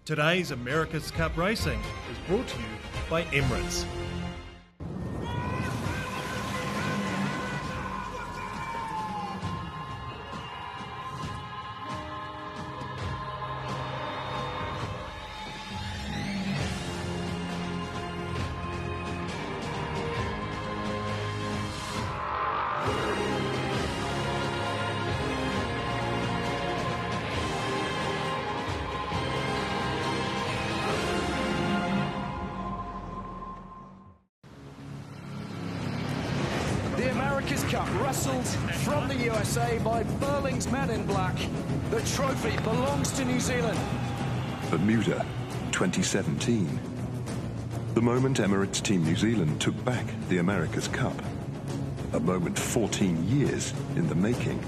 Today's America's Cup Racing is brought to you by Emirates. The America's Cup wrestled from the USA by Burling's Men in Black. The trophy belongs to New Zealand. Bermuda, 2017. The moment Emirates Team New Zealand took back the America's Cup. A moment 14 years in the making.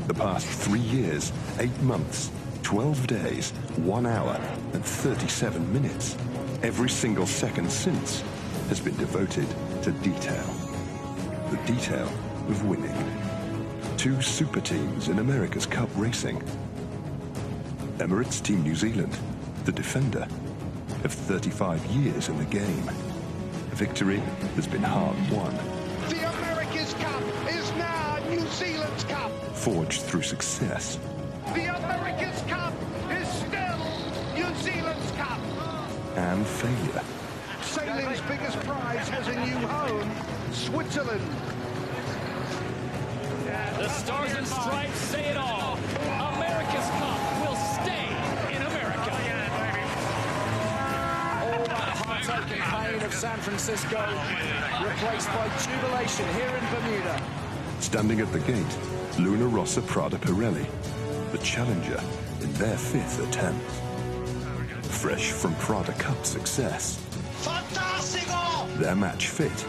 The past 3 years, 8 months, 12 days, 1 hour and 37 minutes. Every single second since has been devoted to detail. The detail of winning. 2 super teams in America's Cup racing. Emirates Team New Zealand, the defender, of 35 years in the game. Victory has been hard won. The America's Cup is now New Zealand's Cup. Forged through success. The America's Cup is still New Zealand's Cup. And failure. Sailing's biggest prize has a new home, Switzerland. The Stars and Stripes say it all. America's Cup will stay in America. All that heartache and pain of San Francisco replaced by jubilation here in Bermuda. Standing at the gate, Luna Rossa Prada Pirelli, the challenger in their 5th attempt. Fresh from Prada Cup success. Fantastico! They're match fit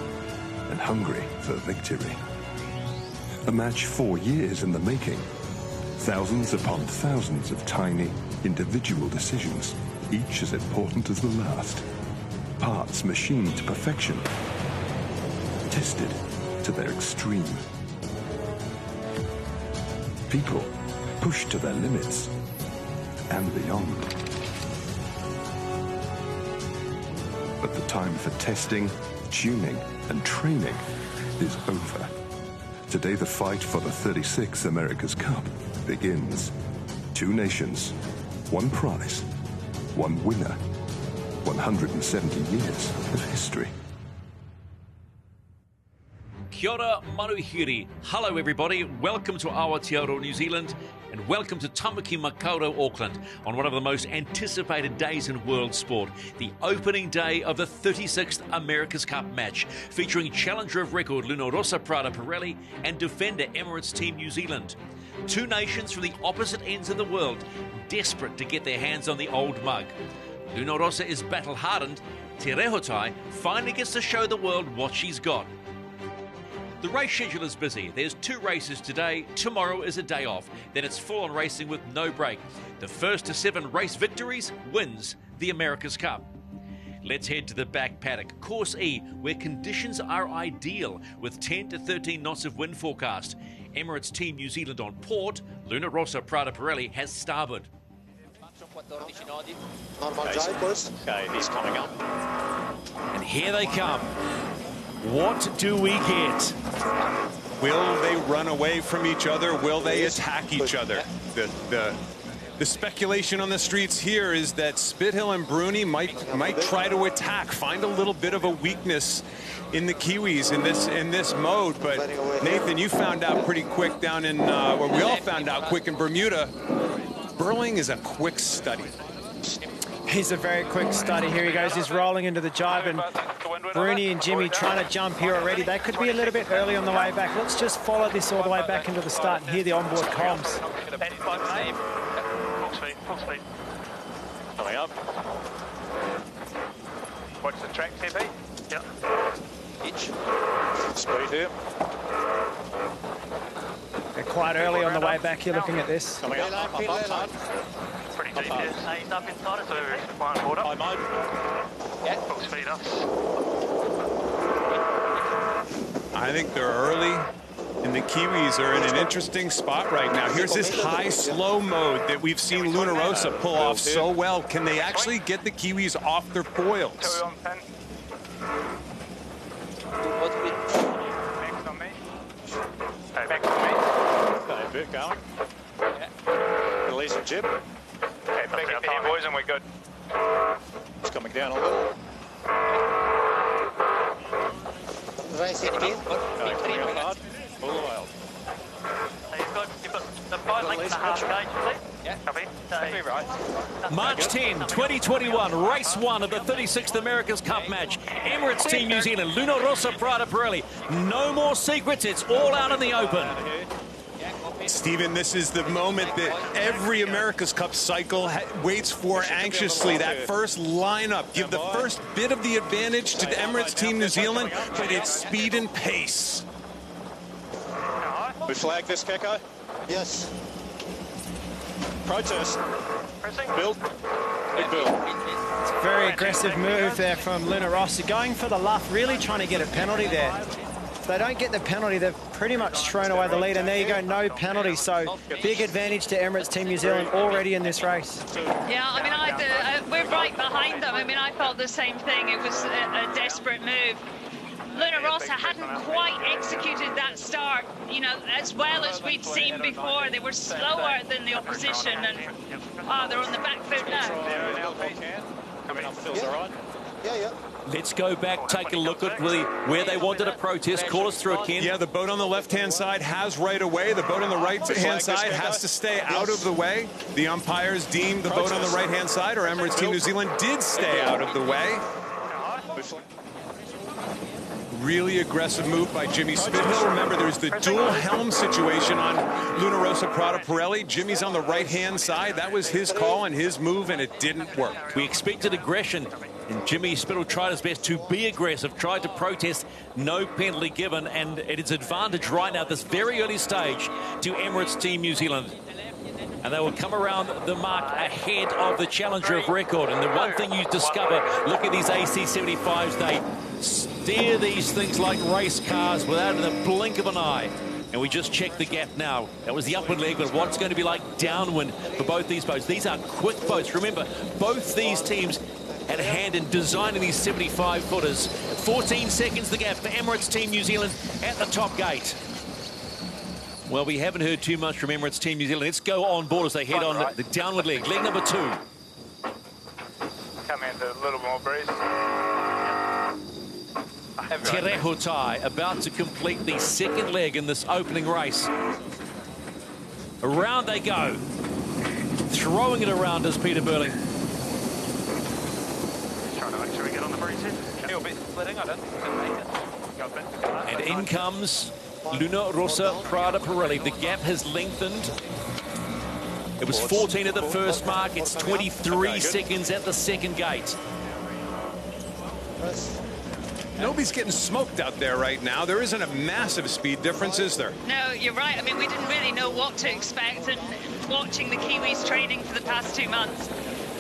and hungry for victory. A match 4 years in the making. Thousands upon thousands of tiny, individual decisions, each as important as the last. Parts machined to perfection, tested to their extreme. People pushed to their limits and beyond. But the time for testing, tuning, and training is over. Today, the fight for the 36th America's Cup begins. 2 nations, 1 prize, 1 winner, 170 years of history. Kia ora maruhiri. Hello everybody, welcome to Aotearoa New Zealand and welcome to Tamaki Makaurau Auckland on one of the most anticipated days in world sport, the opening day of the 36th America's Cup match featuring challenger of record Luna Rossa Prada Pirelli and defender Emirates Team New Zealand. 2 nations from the opposite ends of the world desperate to get their hands on the old mug. Luna Rossa is battle hardened, Te Rehotai finally gets to show the world what she's got. The race schedule is busy. There's 2 races today. Tomorrow is a day off. Then it's full-on racing with no break. The first to 7 race victories wins the America's Cup. Let's head to the back paddock, Course E, where conditions are ideal with 10 to 13 knots of wind forecast. Emirates Team New Zealand on port. Luna Rossa Prada Pirelli has starboard. Okay, he's coming up. And here they come. What do we get? Will they run away from each other? Will they attack each other? The speculation on the streets here is that Spithill and Bruni might try to attack, find a little bit of a weakness in the Kiwis in this mode. But Nathan, you found out pretty quick down in, or we all found out quick in Bermuda. Burling is a quick study. He's a very quick study. Here he goes. He's rolling into the jibe, and Bruni and Jimmy trying to jump here already. They could be a little bit early on the way back. Let's just follow this all the way back into the start and hear the onboard comms. Full speed. Coming up. Watch the track, TP. Yep. Itch. Speed here. They're quite early on the way back here looking at this. Coming up. Pretty deep here. He's up inside it, so we're flying water. High mode. Yeah. Full speed up. I think they're early. And the Kiwis are in an interesting spot right now. Here's this high slow mode that we've seen Luna Rossa pull off so well. Can they actually get the Kiwis off their foils? Going. Release the jib. Okay, big it here, boys, and we're good. It's coming down a little. Raise it again. Coming up hard. All the way up. You've got the 5 lengths and a half gauge, please. Yeah, copy. That'd be right. March 10, 2021, race 1 of the 36th America's Cup match. Emirates Team New Zealand, Luna Rossa, Prada Pirelli. No more secrets, it's all out in the open. Stephen, this is the moment that every America's Cup cycle waits for anxiously. That first lineup, give the first bit of the advantage to the Emirates Team New Zealand, but it's speed and pace. We flag this, Keko? Yes. Protest. Build. Big build. It's a very aggressive move there from Luna Rossa, going for the luff, really trying to get a penalty there. If they don't get the penalty, they've pretty much thrown away the lead, and there you go, no penalty. So big advantage to Emirates Team New Zealand already in this race. Yeah, I mean, we're right behind them. I mean, I felt the same thing. It was a desperate move. Luna Rossa hadn't quite executed that start, you know, as well as we'd seen before. They were slower than the opposition, and they're on the back foot now. Coming up, feels all right. Yeah. Let's go back, take a look at where they wanted to protest. Call us through it, Ken. Yeah, the boat on the left-hand side has right away. The boat on the right-hand side has to stay out of the way. The umpires deemed the boat on the right-hand side, or Emirates Team New Zealand did stay out of the way. Really aggressive move by Jimmy Spithill. Remember, there's the dual helm situation on Luna Rossa Prada Pirelli. Jimmy's on the right-hand side. That was his call and his move, and it didn't work. We expected aggression, and Jimmy Spithill tried his best to be aggressive, tried to protest, no penalty given, and it is advantage right now at this very early stage to Emirates Team New Zealand. And they will come around the mark ahead of the challenger of record. And the one thing you discover, look at these AC75s, they steer these things like race cars without the blink of an eye. And we just checked the gap now. That was the upwind leg, but what's going to be like downwind for both these boats. These are quick boats. Remember, both these teams had a hand in designing these 75-footers. 14 seconds the gap for Emirates Team New Zealand at the top gate. Well, we haven't heard too much from Emirates Team New Zealand. Let's go on board as they head on the downward leg. Leg number 2. Come into a little more breeze. Te Rehotai about to complete the second leg in this opening race. Around they go. Throwing it around is Peter Burling. Trying to make sure we get on the breeze here. A little bit splitting, I don't think we can make it. And in comes Luna Rossa Prada Pirelli. The gap has lengthened. It was 14 at the first mark. It's 23 seconds at the second gate. Nobody's getting smoked out there right now. There isn't a massive speed difference, is there? No, you're right. I mean, we didn't really know what to expect, and watching the Kiwis training for the past 2 months,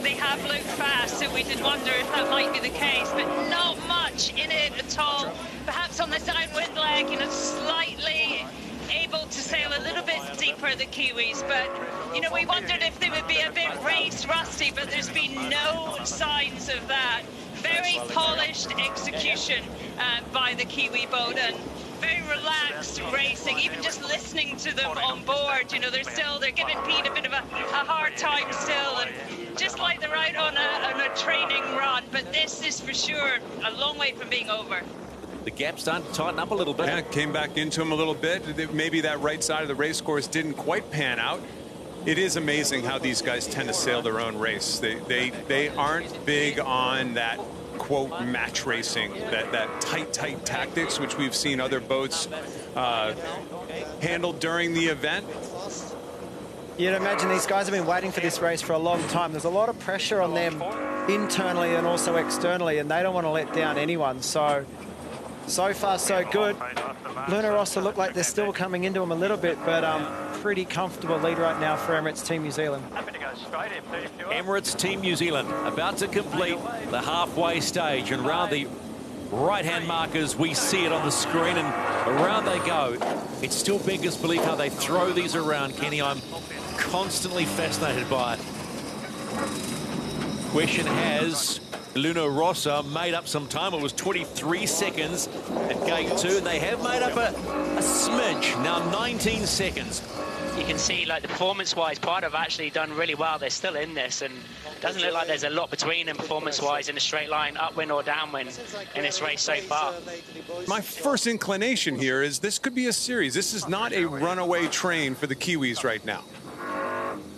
they have looked fast, so we did wonder if that might be the case, but not much in it at all. Perhaps on the downwind leg, you know, slightly able to sail a little bit deeper, the Kiwis, but, you know, we wondered if they would be a bit race rusty, but there's been no signs of that. Very polished execution by the Kiwi boat, and very relaxed racing. Even just listening to them on board, you know, they're giving Pete a bit of a hard time still, and just like they're out on a training run. But this is for sure a long way from being over. The gap's starting to tighten up a little bit. Yeah, came back into him a little bit. Maybe that right side of the race course didn't quite pan out. It is amazing how these guys tend to sail their own race. They aren't big on that, quote, match racing, that tight tactics, which we've seen other boats handle during the event. You'd imagine these guys have been waiting for this race for a long time. There's a lot of pressure on them internally and also externally, and they don't want to let down anyone. So far, so good. Luna Rossa look like they're still coming into them a little bit, but pretty comfortable lead right now for Emirates Team New Zealand. Emirates Team New Zealand about to complete the halfway stage, and round the right-hand markers, we see it on the screen, and Around they go. It still beggars belief how they throw these around, Kenny. I'm constantly fascinated by it. Question, has Luna Rossa made up some time? It was 23 seconds at gate 2, and they have made up a smidge. Now 19 seconds. You can see, like, the performance-wise, Prada have actually done really well. They're still in this, and it doesn't look like there's a lot between them performance-wise in a straight line, upwind or downwind, in this race so far. My first inclination here is this could be a series. This is not a runaway train for the Kiwis right now.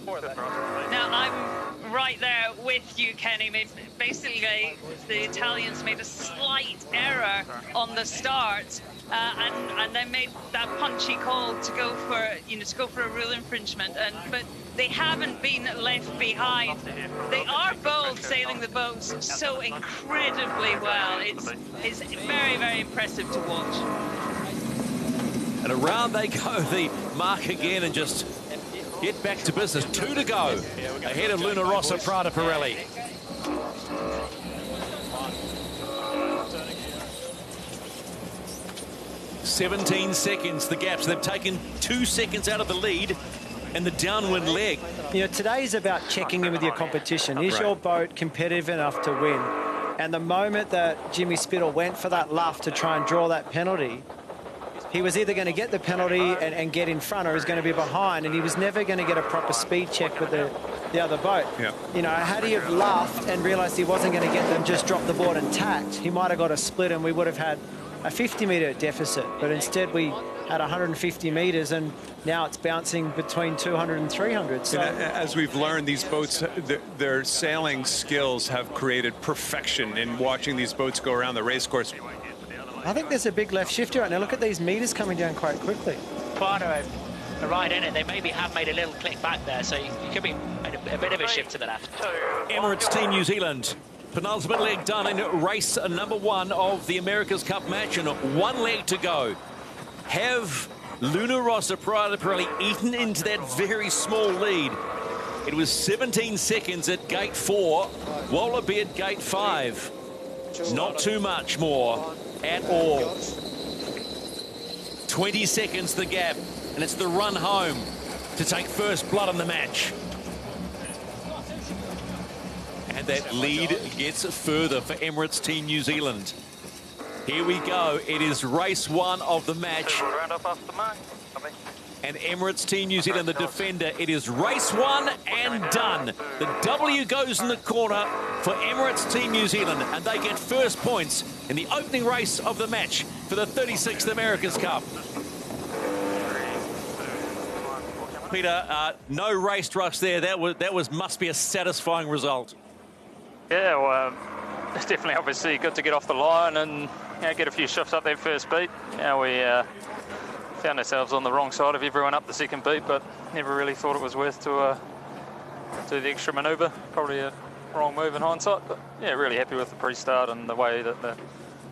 Now, I'm right there with you, Kenny. Basically, the Italians made a slight error on the start. And they made that punchy call to go for a rule infringement, but they haven't been left behind. They are both sailing the boats so incredibly well. It's very, very impressive to watch. And around they go, the mark again, and just get back to business. 2 to go ahead of Luna Rossa, Prada Pirelli. "17 seconds, the gaps. They've taken 2 seconds out of the lead and the downwind leg. You know, today's about checking in with your competition. Is your boat competitive enough to win? And the moment that Jimmy Spittle went for that luff to try and draw that penalty, he was either going to get the penalty and get in front, or he's going to be behind, and he was never going to get a proper speed check with the other boat. Yeah. You know, had he have luffed and realised he wasn't going to get them, just dropped the board and tacked, he might have got a split and we would have had a 50-metre deficit, but instead we had 150 metres, and now it's bouncing between 200 and 300. So, as we've learned, these boats, their sailing skills have created perfection in watching these boats go around the racecourse. I think there's a big left shift here right now. Look at these meters coming down quite quickly. Prada are right in it. They maybe have made a little click back there, so you could be a bit of a shift to the left. Emirates Team New Zealand. Penultimate leg done in race number 1 of the America's Cup match, and 1 leg to go. Have Luna Rossa, Prada Pirelli eaten into that very small lead? It was 17 seconds at gate 4, Wallaby at gate 5. Not too much more at all. 20 seconds the gap, and it's the run home to take first blood in the match. And that lead gets further for Emirates Team New Zealand. Here we go. It is race 1 of the match. And Emirates Team New Zealand, the defender. It is race 1 and done. The W goes in the corner for Emirates Team New Zealand, and they get first points in the opening race of the match for the 36th America's Cup. Peter, no race rush there. That must be a satisfying result. Yeah, well, it's definitely obviously good to get off the line and get a few shifts up that first beat. We found ourselves on the wrong side of everyone up the second beat, but never really thought it was worth to do the extra manoeuvre. Probably a wrong move in hindsight, but yeah, really happy with the pre-start and the way that the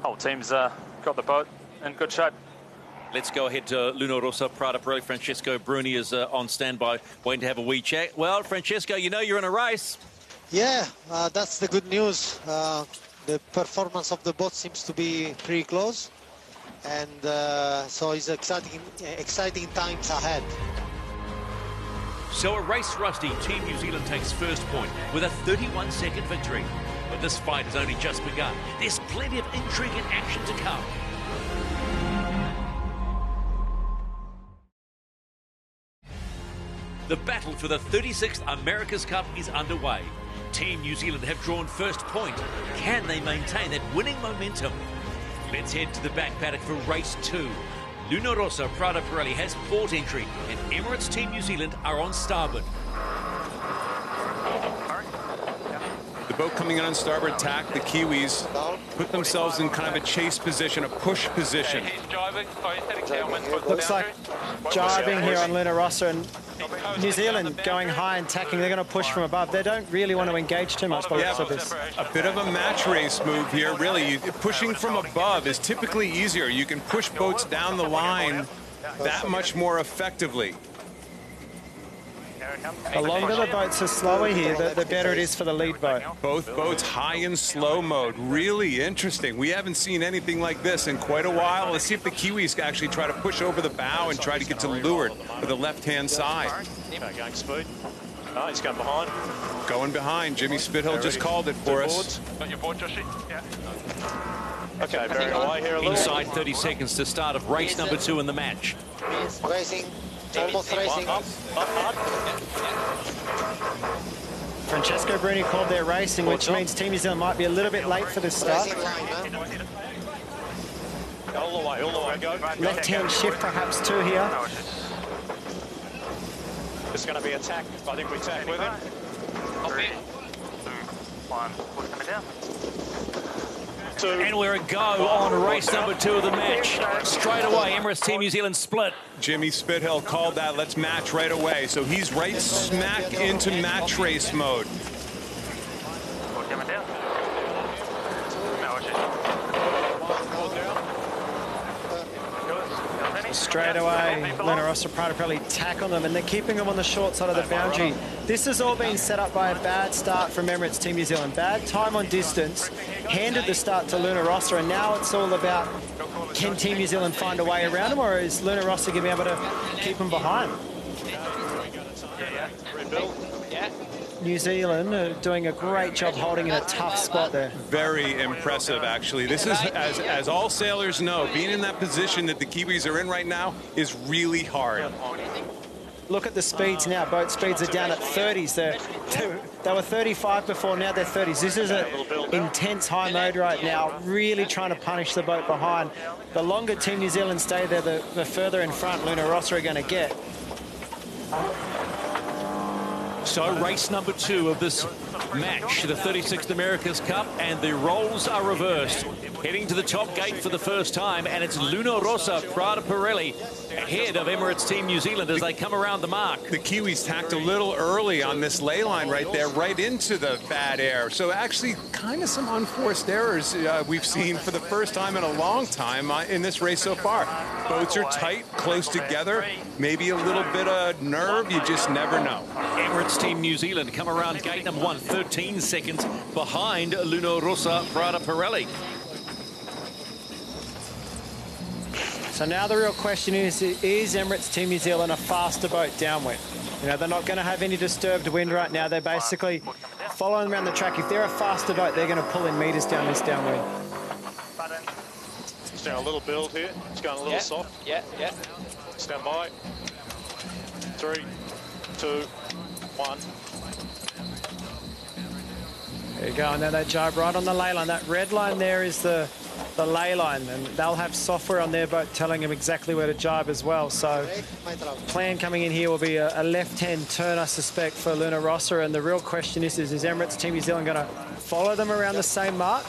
whole team's got the boat in good shape. Let's go ahead to Luna Rossa, Prada Pirelli. Francesco Bruni is on standby, waiting to have a wee chat. Well, Francesco, you know you're in a race. Yeah, that's the good news. The performance of the boat seems to be pretty close, and so it's exciting times ahead. So a race rusty Team New Zealand takes first point with a 31-second victory. But this fight has only just begun. There's plenty of intrigue and action to come. The battle for the 36th America's Cup is underway. Team New Zealand have drawn first point. Can they maintain that winning momentum? Let's head to the back paddock for race 2. Luna Rossa, Prada Pirelli has port entry, and Emirates Team New Zealand are on starboard. The boat coming in on starboard tack, the Kiwis put themselves in kind of a chase position, a push position. Looks like jibing here on Luna Rossa, and New Zealand going high and tacking. They're going to push from above. They don't really want to engage too much by the looks of this. A bit of a match race move here, really. Pushing from above is typically easier. You can push boats down the line that much more effectively. The longer the boats are slower here, the better it is for the lead boat. Both boats high and slow mode. Really interesting. We haven't seen anything like this in quite a while. Let's see if the Kiwis can actually try to push over the bow and try to get to leeward for the left-hand side. Okay, going speed. No, he's going behind. Going behind. Jimmy Spithill just called it for us. Got your board, Joshy? Yeah. Okay, bearing away here a little. Inside 30 seconds to start of race number 2 in the match. Racing, almost racing. Up. Francesco Bruni called their racing, which means Team New Zealand might be a little bit late for the start. All the way, go. Left-hand shift perhaps too here. It's going to be attack. I think we attack with him. 3, 2, 1, push coming down. And we're a go on race number 2 of the match. Straight away, Emirates Team New Zealand split. Jimmy Spithill called that. Let's match right away. So he's right smack into match race mode. Push coming down. Straight away, Luna Rossa, Prada Cup tack on them, and they're keeping them on the short side of the boundary. This has all been set up by a bad start from Emirates Team New Zealand. Bad time on distance, handed the start to Luna Rossa, and now it's all about, can Team New Zealand find a way around them, or is Luna Rossa going to be able to keep them behind? New Zealand are doing a great job holding in a tough spot there. Very impressive, actually. This is, as all sailors know, being in that position that the Kiwis are in right now is really hard. Look at the speeds now. Boat speeds are down at 30s. They were 35 before, now they're 30s. This is an intense high mode right now, really trying to punish the boat behind. The longer Team New Zealand stay there, the further in front Luna Rossa are going to get. So race number 2 of this match, the 36th America's Cup, and the roles are reversed. Heading to the top gate for the first time, and it's Luna Rossa, Prada Pirelli, ahead of Emirates Team New Zealand as they come around the mark. The Kiwis tacked a little early on this ley line right there, right into the bad air. So actually, kind of some unforced errors we've seen for the first time in a long time in this race so far. Boats are tight, close together, maybe a little bit of nerve, you just never know. Emirates Team New Zealand come around gate number 1, 13 seconds behind Luna Rossa, Prada Pirelli. So now the real question is Emirates Team New Zealand a faster boat downwind? You know, they're not going to have any disturbed wind right now. They're basically following around the track. If they're a faster boat, they're going to pull in meters down this downwind. It's down a little build here. It's going a little soft. Yeah. Stand by. 3, 2, 1. There you go, and then they jibe right on the ley line. That red line there is the ley line, and they'll have software on their boat telling them exactly where to jibe as well. So plan coming in here will be a left-hand turn, I suspect, for Luna Rossa, and the real question is Emirates Team New Zealand going to follow them around the same mark?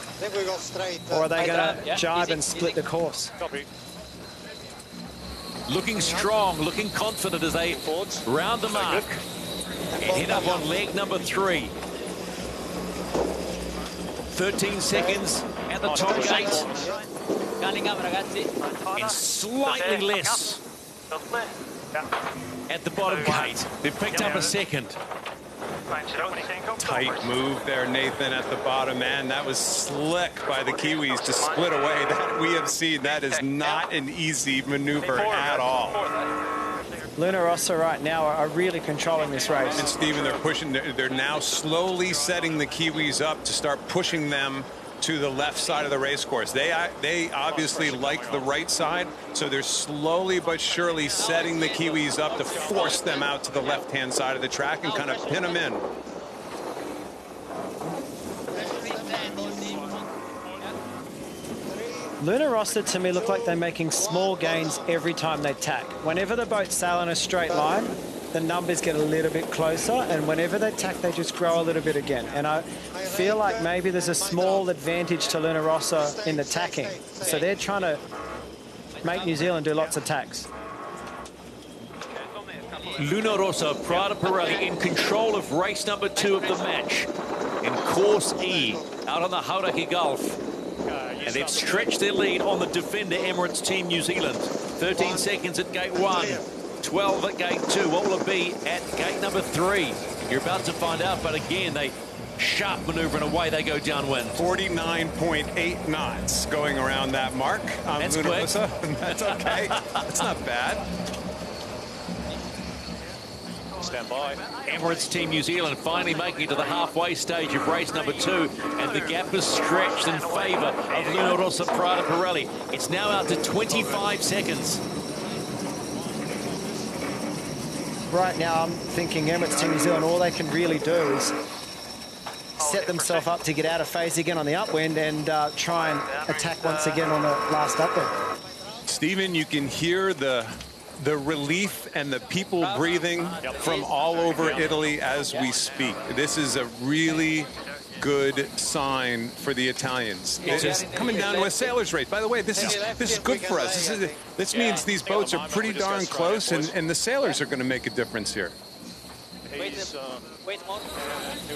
Or are they going to jibe and split the course? Copy. Looking strong, looking confident as they round the mark and head up on leg number 3. 13 seconds at the top gate. And slightly less at the bottom gate. They've picked up a second. Tight move there, Nathan, at the bottom, man. That was slick by the Kiwis to split away. That we have seen. That is not an easy maneuver at all. Luna Rossa right now are really controlling this race. And Stephen, they're pushing. They're now slowly setting the Kiwis up to start pushing them to the left side of the race course. They obviously like the right side, so they're slowly but surely setting the Kiwis up to force them out to the left-hand side of the track and kind of pin them in. Luna Rossa, to me, look like they're making small gains every time they tack. Whenever the boats sail in a straight line, the numbers get a little bit closer, and whenever they tack, they just grow a little bit again. And I feel like maybe there's a small advantage to Luna Rossa in the tacking. So they're trying to make New Zealand do lots of tacks. Luna Rossa, Prada Pirelli in control of race number 2 of the match. In course E, out on the Hauraki Gulf. And they've stretched their lead on the defender Emirates Team New Zealand. 13 seconds at gate 1. 12 at gate 2. What will it be at gate number 3? You're about to find out, but again, they sharp maneuver and away they go downwind. 49.8 knots going around that mark. That's quick. That's okay. That's not bad. Stand by. Emirates Team New Zealand finally making it to the halfway stage of race number 2, and the gap is stretched in favour of Luna Rossa Prada Pirelli. It's now out to 25 seconds. Right now, I'm thinking Emirates Team New Zealand, all they can really do is set themselves up to get out of phase again on the upwind and try and attack once again on the last upwind. Stephen, you can hear the relief and the people breathing from all over Italy as we speak. This is a really good sign for the Italians. It is coming down to a sailor's race. By the way, this is good for us. This means these boats are pretty darn close, and the sailors are going to make a difference here. Here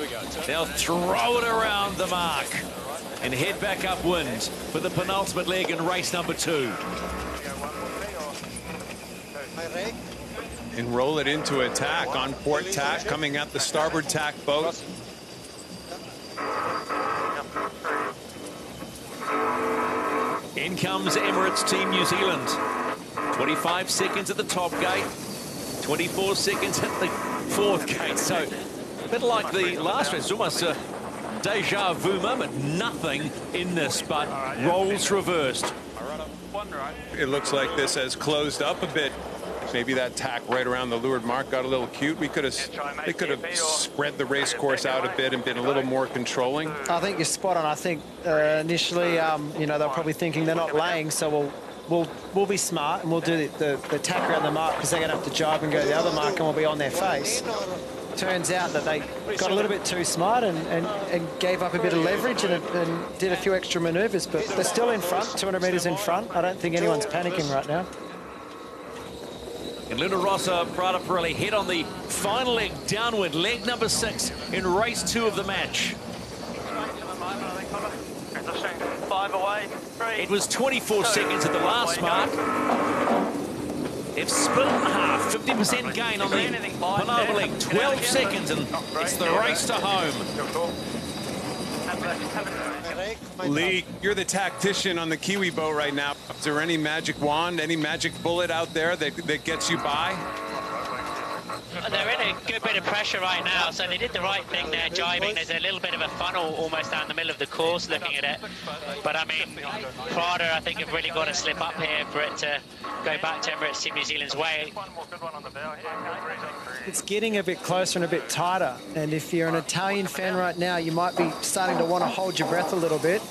we go. They'll throw it around the mark and head back upwind for the penultimate leg in race number 2. And roll it into attack on port tack, coming at the starboard tack boat. In comes Emirates Team New Zealand. 25 seconds at the top gate, 24 seconds at the 4th gate. So a bit like the last race, almost a deja vu moment. Nothing in this, but roles reversed. It looks like this has closed up a bit. Maybe that tack right around the leeward mark got a little cute. They could have spread the race course out a bit and been a little more controlling. I think you're spot on. I think initially, you know, they're probably thinking they're not laying, so we'll be smart and we'll do the tack around the mark because they're going to have to jibe and go to the other mark and we'll be on their face. Turns out that they got a little bit too smart and gave up a bit of leverage and did a few extra manoeuvres, but they're still in front, 200 metres in front. I don't think anyone's panicking right now. And Luna Rossa Prada Pirelli head on the final leg downwind, leg number 6 in race 2 of the match. It was 24 seconds at the last mark. They've split in half, 50% gain on the penultimate leg, 12 seconds, and it's the race to home. Lee, you're the tactician on the Kiwi boat right now. Is there any magic wand, any magic bullet out there that gets you by? They're in a good bit of pressure right now, so they did the right thing there, jibing. There's a little bit of a funnel almost down the middle of the course looking at it. But, I mean, Prada, I think, have really got to slip up here for it to go back to Emirates Team New Zealand's way. It's getting a bit closer and a bit tighter. And if you're an Italian fan right now, you might be starting to want to hold your breath a little bit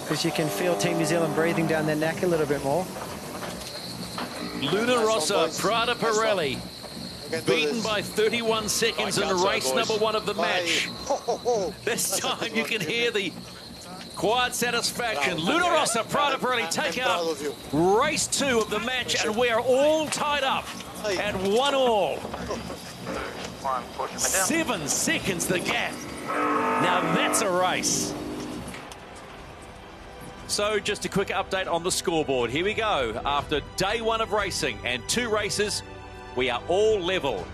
because you can feel Team New Zealand breathing down their neck a little bit more. Luna Rossa Prada Pirelli beaten by 31 seconds in race number 1 of the match. This time you can hear the quiet satisfaction. Luna Rossa Prada Pirelli take out race 2 of the match, and we are all tied up at 1-1. 7 seconds the gap. Now that's a race. So just a quick update on the scoreboard. Here we go. After day 1 of racing and 2 races, we are all level,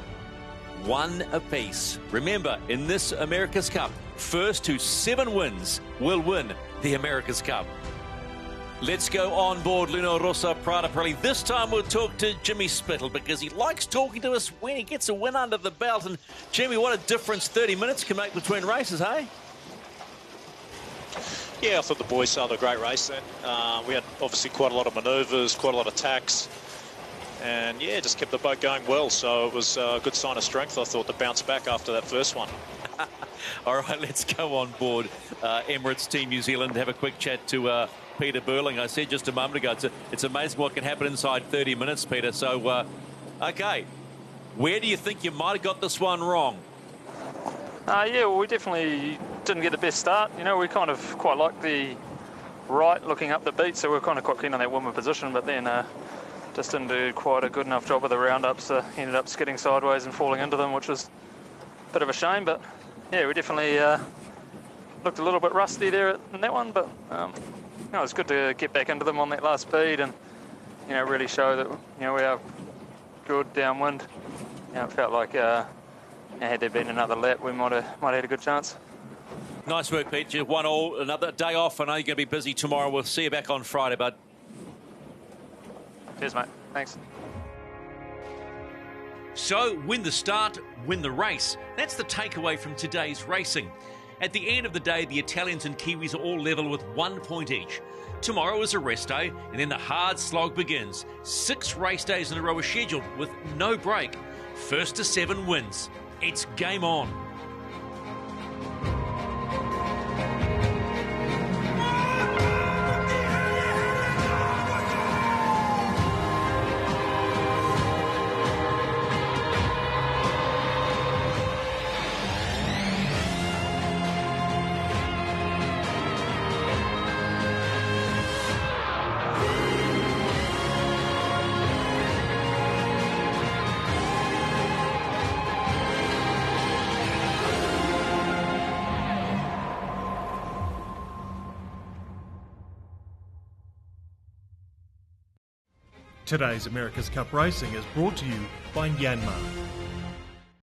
1 apiece. Remember, in this America's Cup, first to 7 wins will win the America's Cup. Let's go on board Luna Rossa Prada Pirelli. This time we'll talk to Jimmy Spittle because he likes talking to us when he gets a win under the belt. And Jimmy, what a difference 30 minutes can make between races, hey? Yeah, I thought the boys sailed a great race then. We had obviously quite a lot of manoeuvres, quite a lot of tacks. And yeah, just kept the boat going well, so it was a good sign of strength, I thought, to bounce back after that first one. All right, let's go on board Emirates Team New Zealand, have a quick chat to Peter Burling. I said just a moment ago, it's amazing what can happen inside 30 minutes, Peter. So, okay, where do you think you might have got this one wrong? Yeah, well, we definitely didn't get the best start. You know, we kind of quite liked the right looking up the beat, so we were kind of quite keen on that woman position, but then just didn't do quite a good enough job of the roundups. Ended up skidding sideways and falling into them, which was a bit of a shame. But yeah, we definitely looked a little bit rusty there in that one. But you know, it's good to get back into them on that last speed and, you know, really show that, you know, we are good downwind. It felt like had there been another lap, we might have had a good chance. Nice work, Pete. You 1-1, another day off. I know you're going to be busy tomorrow. We'll see you back on Friday, bud. Cheers, mate. Thanks. So, win the start, win the race. That's the takeaway from today's racing. At the end of the day, the Italians and Kiwis are all level with 1 point each. Tomorrow is a rest day, and then the hard slog begins. 6 race days in a row are scheduled with no break. First to 7 wins. It's game on. Today's America's Cup Racing is brought to you by Yanmar.